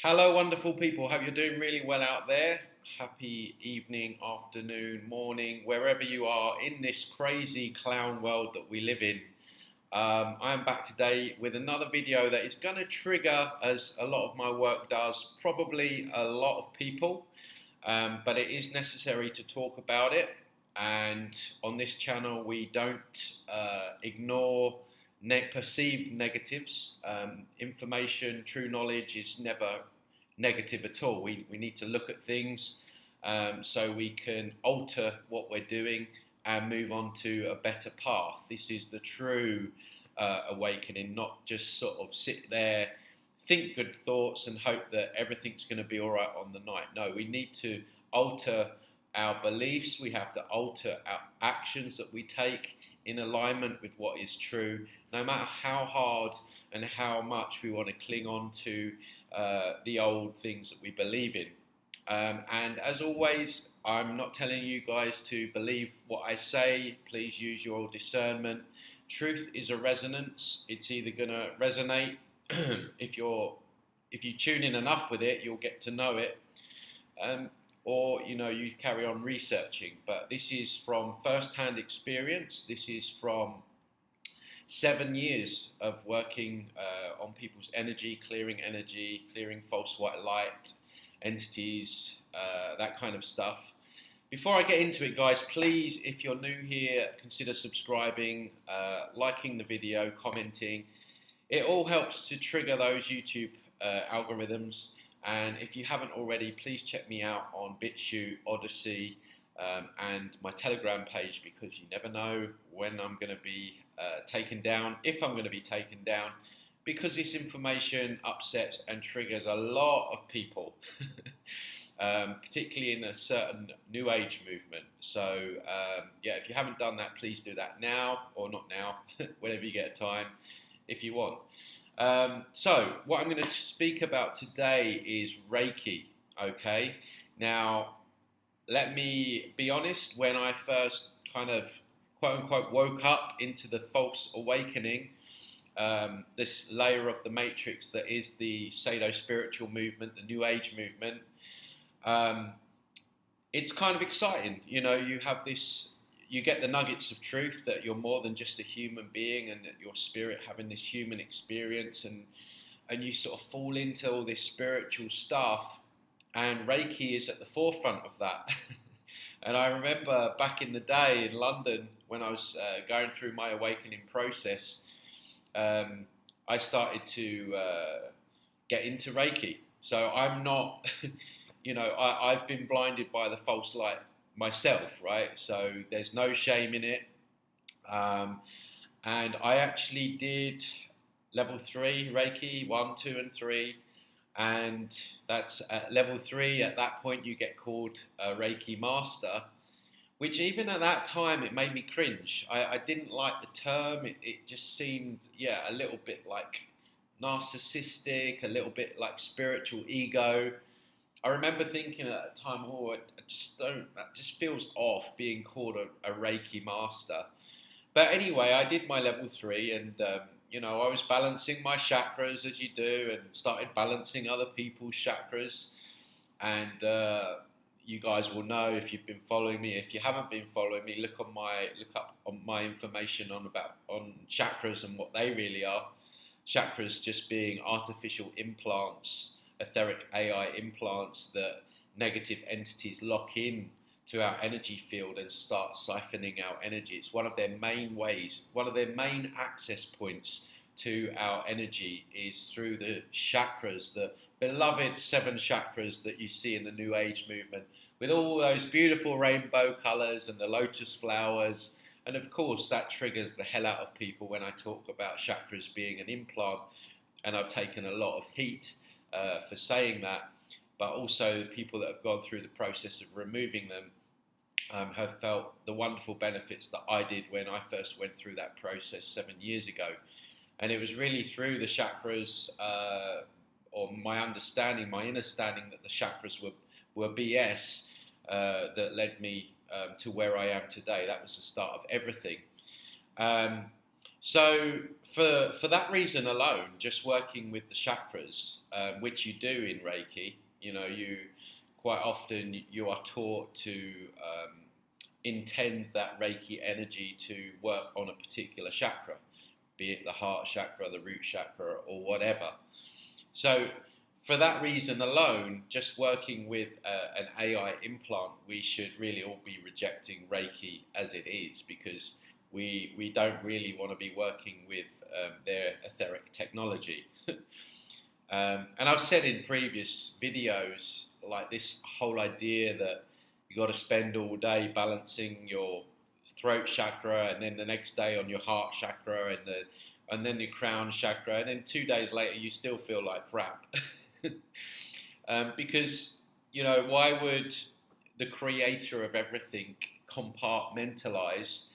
Hello, wonderful people. Hope you're doing really well out there. Happy evening, afternoon, morning, wherever you are in this crazy clown world that we live in. I am back today with another video that is going to trigger, as a lot of my work does, probably a lot of people, but it is necessary to talk about it. And on this channel, we don't ignore perceived negatives. Information, true knowledge is never negative at all. We need to look at things so we can alter what we're doing and move on to a better path. This is the true awakening, not just sort of sit there, think good thoughts and hope that everything's going to be all right on the night. No, we need to alter our beliefs. We have to alter our actions that we take in alignment with what is true, no matter how hard and how much we want to cling on to the old things that we believe in. And as always, I'm not telling you guys to believe what I say. Please use your discernment. Truth is a resonance. It's either going to resonate if you tune in enough with it, you'll get to know it, or you carry on researching. But this is from first-hand experience. This is from 7 years of working on people's energy, clearing false white light, entities, that kind of stuff. Before I get into it, guys, please, if you're new here, consider subscribing, liking the video, commenting. It all helps to trigger those YouTube algorithms. And if you haven't already, please check me out on BitChute, Odyssey, and my Telegram page, because you never know when I'm going to be taken down, if I'm going to be taken down, because this information upsets and triggers a lot of people, particularly in a certain New Age movement. So yeah, if you haven't done that, please do that now, or not now, whenever you get time, if you want. So what I'm going to speak about today is Reiki. Okay, now let me be honest. When I first kind of quote unquote woke up into the false awakening, this layer of the matrix that is the pseudo-spiritual movement, the New Age movement, it's kind of exciting. You have this, you get the nuggets of truth that you're more than just a human being, and that your spirit having this human experience, and you sort of fall into all this spiritual stuff, and Reiki is at the forefront of that. And I remember back in the day in London when I was going through my awakening process, I started to get into Reiki. So I'm not, I've been blinded by the false light myself, right? So there's no shame in it. And I actually did level 3 Reiki, 1, 2, and 3. And that's at level 3. At that point, you get called a Reiki master, which even at that time, it made me cringe. I didn't like the term. It just seemed, a little bit like narcissistic, a little bit like spiritual ego. I remember thinking at that time, I just don't, that just feels off, being called a Reiki master. But anyway, I did my level 3, and I was balancing my chakras as you do, and started balancing other people's chakras. And you guys will know if you've been following me. If you haven't been following me, look up on my information on chakras and what they really are. Chakras just being artificial implants, etheric AI implants that negative entities lock in to our energy field and start siphoning our energy. It's one of their main ways, one of their main access points to our energy is through the chakras, the beloved 7 chakras that you see in the New Age movement, with all those beautiful rainbow colours and the lotus flowers. And of course, that triggers the hell out of people when I talk about chakras being an implant, and I've taken a lot of heat for saying that. But also people that have gone through the process of removing them have felt the wonderful benefits that I did when I first went through that process 7 years ago. And it was really through the chakras, or my understanding, my understanding that the chakras were BS, that led me to where I am today. That was the start of everything. So for that reason alone, just working with the chakras, which you do in Reiki, you quite often you are taught to intend that Reiki energy to work on a particular chakra, be it the heart chakra, the root chakra, or whatever. So for that reason alone, just working with an AI implant, we should really all be rejecting Reiki as it is, because we don't really want to be working with their etheric technology. And I've said in previous videos, like this whole idea that you got to spend all day balancing your throat chakra, and then the next day on your heart chakra, and then your crown chakra, and then 2 days later you still feel like crap. Because why would the creator of everything compartmentalize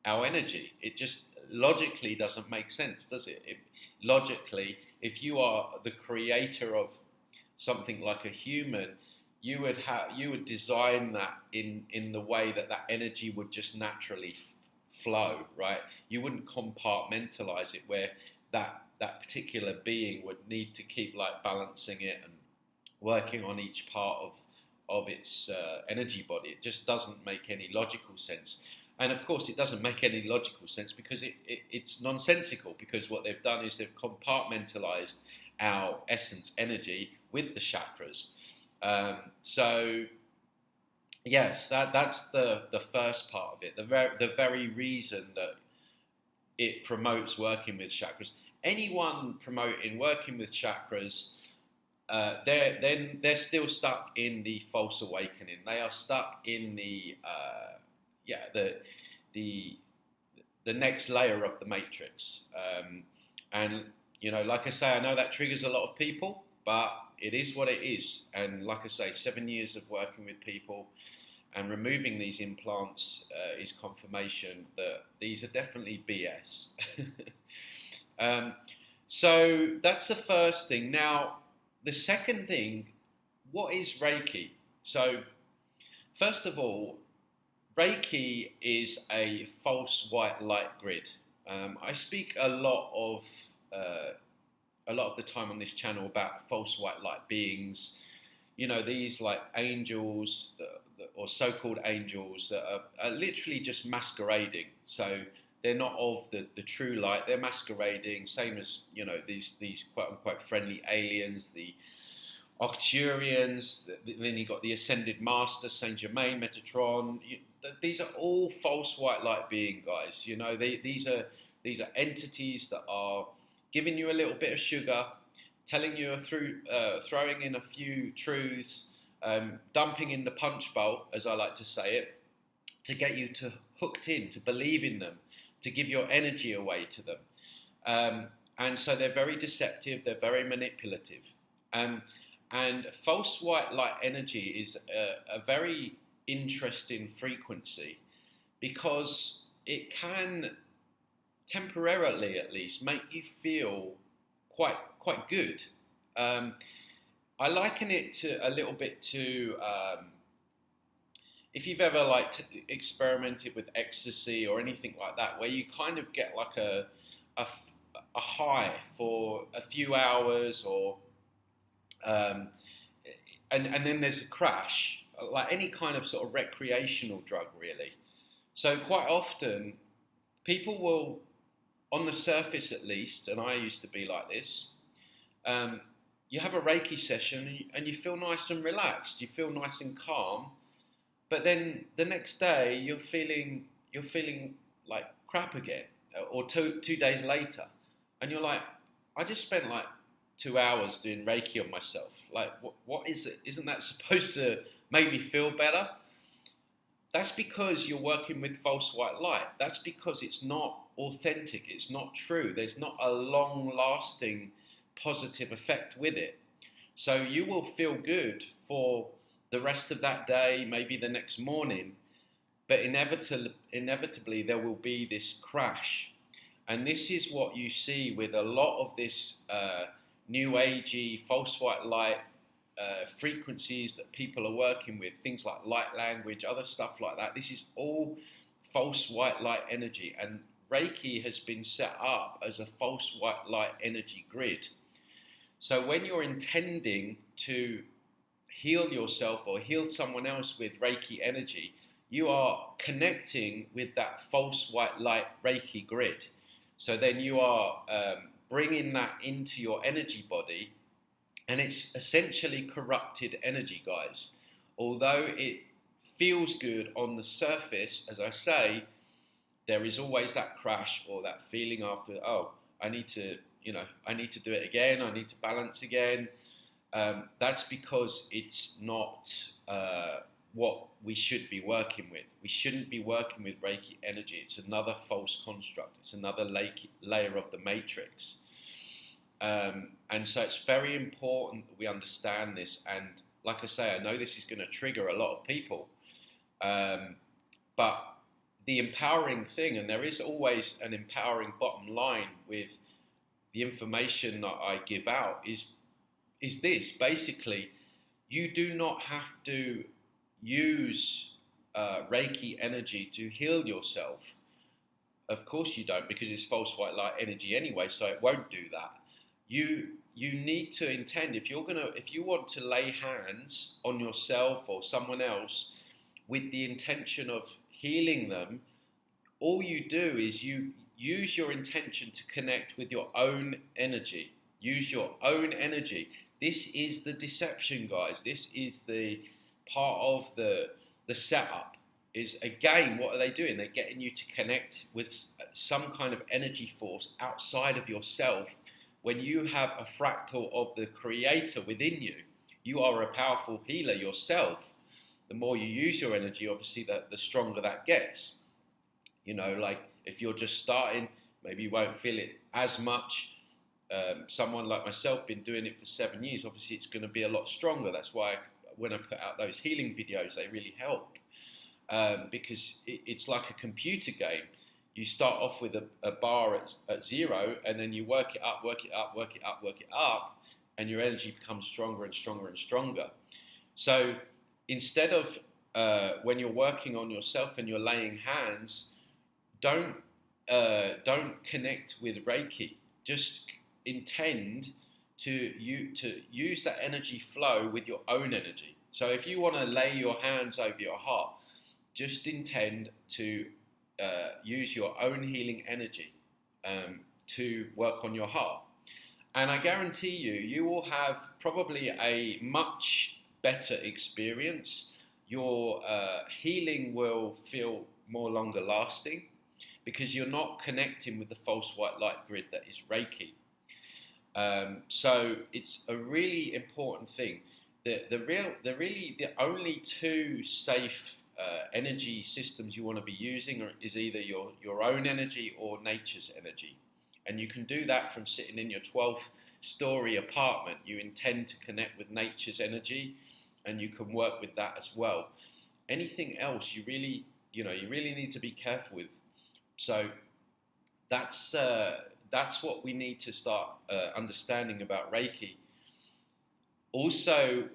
our energy? It just logically doesn't make sense, does it? Logically, if you are the creator of something like a human, you would design that in the way that energy would just naturally flow, right? You wouldn't compartmentalize it where that particular being would need to keep like balancing it and working on each part of its energy body. It just doesn't make any logical sense. And of course, it doesn't make any logical sense because it's nonsensical, because what they've done is they've compartmentalized our essence energy with the chakras. So yes, that's the first part of it. The very reason that it promotes working with chakras. Anyone promoting working with chakras, they're still stuck in the false awakening. They are stuck in the next layer of the matrix. And like I say, I know that triggers a lot of people, but it is what it is. And like I say, 7 years of working with people and removing these implants is confirmation that these are definitely BS. So that's the first thing. Now, the second thing, what is Reiki? So first of all, Reiki is a false white light grid. I speak a lot of the time on this channel about false white light beings. These like angels or so-called angels that are literally just masquerading. So they're not of the true light. They're masquerading, same as these quote unquote friendly aliens, the Arcturians. Then you got the Ascended Master, Saint Germain, Metatron. These are all false white light being guys. These are entities that are giving you a little bit of sugar, telling you throwing in a few truths, dumping in the punch bowl, as I like to say it, to get you hooked in, to believe in them, to give your energy away to them. And so they're very deceptive, they're very manipulative. And false white light energy is a very interesting frequency, because it can temporarily, at least, make you feel quite good. I liken it a little bit to if you've ever experimented with ecstasy or anything like that, where you kind of get like a high for a few hours, or and then there's a crash, like any kind of sort of recreational drug, really. So quite often, people will, on the surface at least, and I used to be like this, you have a Reiki session and you feel nice and relaxed, you feel nice and calm, but then the next day you're feeling like crap again, or two days later, and you're like, I just spent like 2 hours doing Reiki on myself. Like, what is it? Isn't that supposed to make me feel better? That's because you're working with false white light. That's because it's not authentic. It's not true. There's not a long-lasting positive effect with it. So you will feel good for the rest of that day, maybe the next morning, but inevitably there will be this crash. And this is what you see with a lot of this new agey false white light frequencies that people are working with, things like light language, other stuff like that. This is all false white light energy, and Reiki has been set up as a false white light energy grid. So when you're intending to heal yourself or heal someone else with Reiki energy, you are connecting with that false white light Reiki grid. So then you are bringing that into your energy body, and it's essentially corrupted energy, guys. Although it feels good on the surface, as I say, there is always that crash or that feeling after, oh, I need to do it again, I need to balance again. That's because it's not what we should be working with. We shouldn't be working with Reiki energy. It's another false construct. It's another layer of the matrix. And so it's very important that we understand this. And like I say, I know this is going to trigger a lot of people. But the empowering thing, and there is always an empowering bottom line with the information that I give out, is this. Basically, you do not have to use Reiki energy to heal yourself. Of course you don't, because it's false white light energy anyway, so it won't do that. You need to intend, if you want to lay hands on yourself or someone else with the intention of healing them, all you do is you use your intention to connect with your own energy. Use your own energy. This is the deception, guys. This is the part of the setup. Is, again, what are they doing? They're getting you to connect with some kind of energy force outside of yourself. When you have a fractal of the creator within you, you are a powerful healer yourself. The more you use your energy, obviously, the stronger that gets. You know, like if you're just starting, maybe you won't feel it as much. Someone like myself, been doing it for 7 years, obviously it's going to be a lot stronger. That's why when I put out those healing videos, they really help. Because it's like a computer game. You start off with a bar at 0, and then you work it up, and your energy becomes stronger and stronger and stronger. So instead of when you're working on yourself and you're laying hands, don't connect with Reiki. Just intend to use that energy flow with your own energy. So if you want to lay your hands over your heart, just intend to use your own healing energy to work on your heart. And I guarantee you will have probably a much better experience. Your healing will feel more longer lasting because you're not connecting with the false white light grid that is Reiki. So it's a really important thing. The only two safe energy systems you want to be using is either your own energy or nature's energy. And you can do that from sitting in your 12th story apartment. You intend to connect with nature's energy, and you can work with that as well. Anything else you really need to be careful with. So that's what we need to start understanding about Reiki. Also,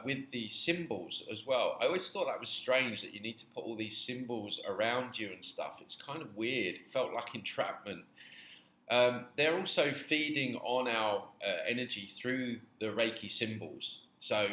with the symbols as well. I always thought that was strange that you need to put all these symbols around you and stuff. It's kind of weird. It felt like entrapment. They're also feeding on our energy through the Reiki symbols. So,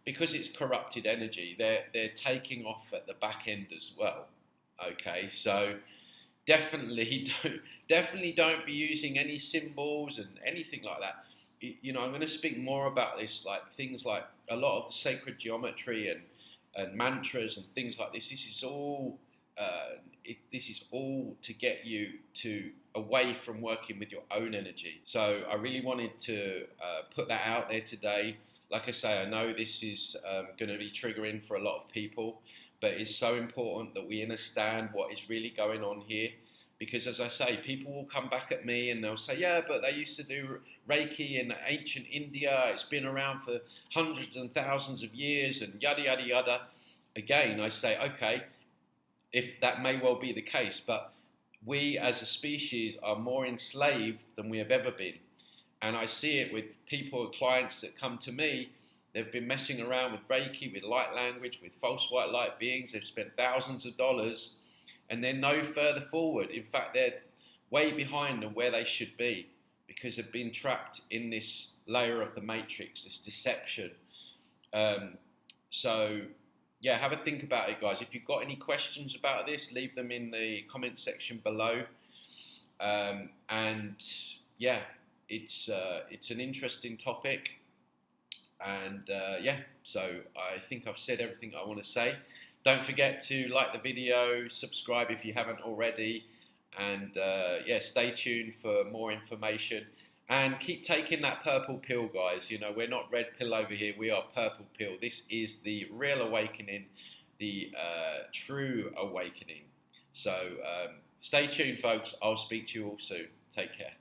because it's corrupted energy, they're taking off at the back end as well. Okay, so definitely don't be using any symbols and anything like that. You know, I'm going to speak more about this, like things like a lot of sacred geometry and mantras and things like this. This is all to get you away from working with your own energy. So I really wanted to put that out there today. Like I say, I know this is going to be triggering for a lot of people, but it's so important that we understand what is really going on here. Because as I say, people will come back at me and they'll say, yeah, but they used to do Reiki in ancient India. It's been around for hundreds and thousands of years and yada, yada, yada. Again, I say, okay, if that may well be the case, but we as a species are more enslaved than we have ever been. And I see it with people, clients that come to me. They've been messing around with Reiki, with light language, with false white light beings. They've spent thousands of dollars. and they're no further forward. In fact, they're way behind than where they should be, because they've been trapped in this layer of the matrix, this deception. So yeah, have a think about it, guys. If you've got any questions about this, leave them in the comment section below. And yeah, it's an interesting topic. And yeah, so I think I've said everything I want to say. Don't forget to like the video, subscribe if you haven't already, and yeah, stay tuned for more information. And keep taking that purple pill, guys. You know, we're not red pill over here. We are purple pill. This is the real awakening, the true awakening. So stay tuned, folks. I'll speak to you all soon. Take care.